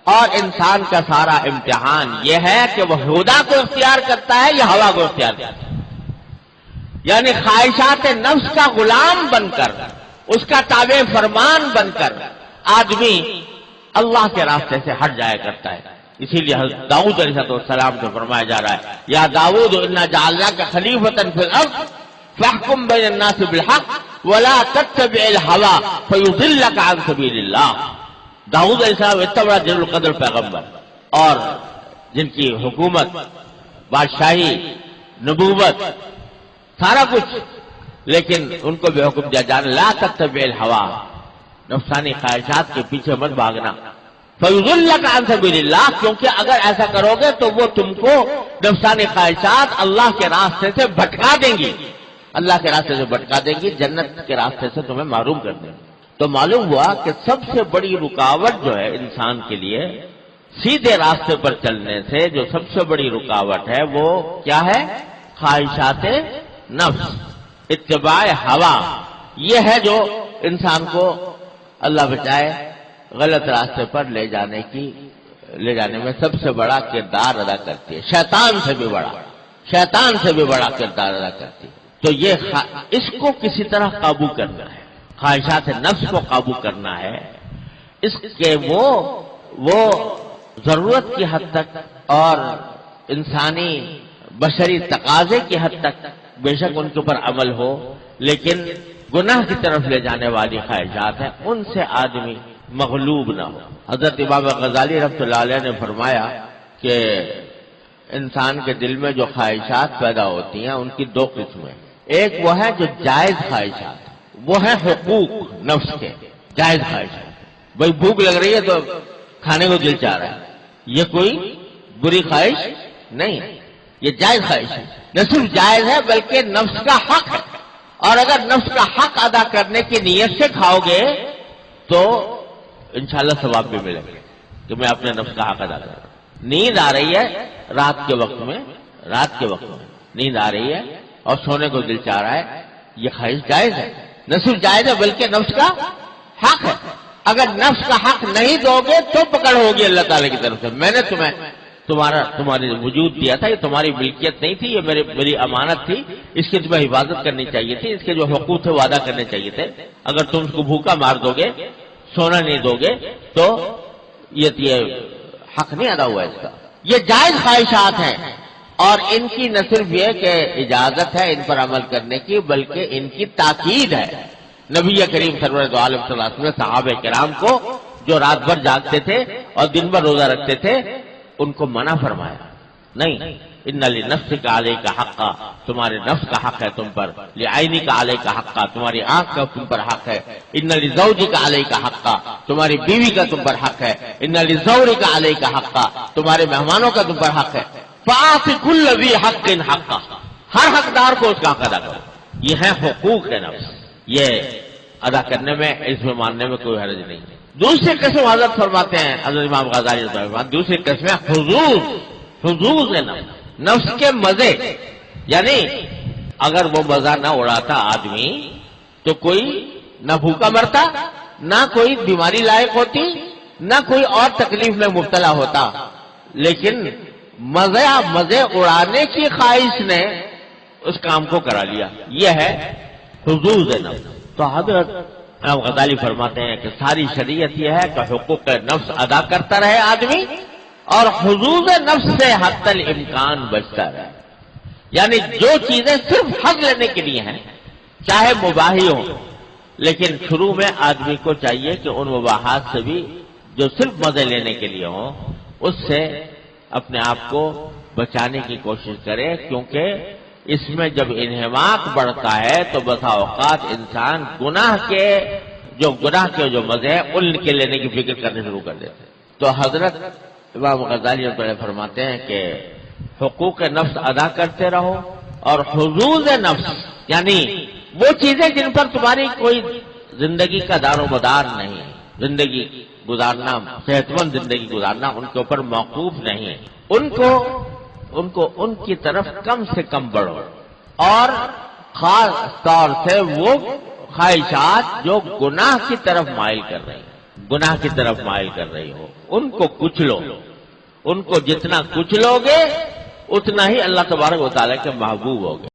اور انسان کا سارا امتحان یہ ہے کہ وہ ہدا کو اختیار کرتا ہے یا ہوا کو اختیار کرتا ہے. یعنی خواہشات نفس کا غلام بن کر، اس کا تابع فرمان بن کر آدمی اللہ کے راستے سے ہٹ جایا کرتا ہے. اسی لیے حضرت داؤد علیہ السلام سے فرمایا جا رہا ہے، یا داؤد انا جعلناک خلیفۃ فی الارض فاحکم بین الناس بالحق ولا تتبع الہوی فیضلک عن سبیل اللہ. داؤد علیہ السلام اتنا بڑا جلیل القدر پیغمبر، اور جن کی حکومت، بادشاہی، نبوت، سارا کچھ، لیکن ان کو بھی حکم دیا جانا لا تتبع الہوی، نفسانی خواہشات کے پیچھے مت بھاگنا. فیضلک عن سبیل اللہ، کیونکہ اگر ایسا کرو گے تو وہ تم کو نفسانی خواہشات اللہ کے راستے سے بھٹکا دیں گی، اللہ کے راستے سے بھٹکا دیں گی، جنت کے راستے سے تمہیں محروم کر دیں گی. تو معلوم ہوا کہ سب سے بڑی رکاوٹ جو ہے انسان کے لیے سیدھے راستے پر چلنے سے، جو سب سے بڑی رکاوٹ ہے وہ کیا ہے؟ خواہشات نفس، اتباع ہوا. یہ ہے جو انسان کو اللہ بچائے غلط راستے پر لے جانے میں سب سے بڑا کردار ادا کرتی ہے. شیطان سے بھی بڑا کردار ادا کرتی ہے. تو یہ اس کو کسی طرح قابو کرنا ہے، خواہشات نفس کو قابو کرنا ہے. اس کے وہ ضرورت کی حد تک اور انسانی بشری تقاضے کی حد تک بے شک ان کے اوپر عمل ہو، لیکن گناہ کی طرف لے جانے والی خواہشات ہیں، ان سے آدمی مغلوب نہ ہو. حضرت امام غزالی رحمۃ اللہ علیہ نے فرمایا کہ انسان کے دل میں جو خواہشات پیدا ہوتی ہیں ان کی دو قسمیں. ایک وہ ہے جو جائز خواہشات، وہ ہے حقوق نفس کے جائز خواہشات. بھئی بھوک لگ رہی ہے تو کھانے کو دل چاہ رہا ہے، یہ کوئی بری خواہش نہیں، یہ جائز خواہش ہے. نہ صرف جائز ہے بلکہ نفس کا حق ہے، اور اگر نفس کا حق ادا کرنے کی نیت سے کھاؤ گے تو انشاءاللہ ثواب بھی ملے گا کہ میں اپنے نفس کا حق ادا کر رہا ہوں. نیند آ رہی ہے رات کے وقت میں نیند آ رہی ہے اور سونے کو دل چاہ رہا ہے، یہ خواہش جائز ہے. نہ صرف جائز ہے بلکہ نفس کا حق ہے. اگر نفس کا حق نہیں دو گے تو پکڑ ہوگی اللہ تعالی کی طرف سے. میں نے تمہارے وجود دیا تھا، یہ تمہاری ملکیت نہیں تھی، یہ میری امانت تھی، اس کی تمہیں حفاظت کرنی چاہیے تھی، اس کے جو حقوق تھے وہ ادا کرنے چاہیے تھے. اگر تم اس کو بھوکا مار دو گے، سونا نہیں دو گے تو یہ حق نہیں ادا ہوا اس کا. یہ جائز خواہشات ہیں، اور ان کی نہ صرف یہ کہ اجازت ہے ان پر عمل کرنے کی، بلکہ ان کی تاکید ہے. نبی کریم سرور دو عالم صلی اللہ علیہ وسلم نے صحابہ کرام کو جو رات بھر جاگتے تھے اور دن بھر روزہ رکھتے تھے ان کو منع فرمایا، نہیں، ان لنفسک علیک حقا، تمہارے نفس کا حق ہے تم پر، لعینک علیک حقا، تمہاری آنکھ کا تم پر حق ہے، ان لزوجک علیک حقا، تمہاری بیوی کا تم پر حق ہے، ان لزورک علیک حقا، تمہارے مہمانوں کا تم پر حق ہے. فآت کل ذی حق حقا، ہر حقدار کو اس کا حق ادا کرو. یہ ہے حقوق نفس، یہ ادا کرنے میں، اس میں ماننے میں کوئی حرج نہیں. دوسری قسم حضرت فرماتے ہیں، حضرت امام غزالی رضی اللہ عنہ، دوسری قسم ہے حظوظ نفس کے مزے. یعنی اگر وہ مزہ نہ اڑاتا آدمی تو کوئی نہ بھوکا مرتا، نہ کوئی بیماری لائق ہوتی، نہ کوئی اور تکلیف میں مبتلا ہوتا، لیکن مزے اڑانے کی خواہش نے اس کام کو کرا لیا. یہ ہے حظوظ نفس. تو حضرت امام غزالی فرماتے ہیں کہ ساری شریعت یہ ہے کہ حقوق نفس ادا کرتا رہے آدمی، اور حظوظ نفس سے حتی الامکان بچتا رہے. یعنی جو چیزیں صرف حق لینے کے لیے ہیں، چاہے مباحی ہوں، لیکن شروع میں آدمی کو چاہیے کہ ان مباحات سے بھی جو صرف مزے لینے کے لیے ہوں اس سے اپنے آپ کو بچانے کی کوشش کرے، کیونکہ اس میں جب انہماک بڑھتا ہے تو بسا اوقات انسان گناہ کے جو مزے ہیں ان کے لینے کی فکر کرنے شروع کر دیتے. تو حضرت امام غزالی رحمۃ اللہ فرماتے ہیں کہ حقوق نفس ادا کرتے رہو، اور حظوظ نفس یعنی وہ چیزیں جن پر تمہاری کوئی زندگی کا دار و مدار نہیں ہے، زندگی گزارنا، صحت مند زندگی گزارنا ان کے اوپر موقوف نہیں ہے، ان کی طرف کم سے کم بڑھو. اور خاص طور سے وہ خواہشات جو گناہ کی طرف مائل کر رہی ہیں، گناہ کی طرف مائل کر رہی ہو، ان کو کچلو، ان کو جتنا کچلو گے اتنا ہی اللہ تبارک و تعالیٰ کے محبوب ہوگے۔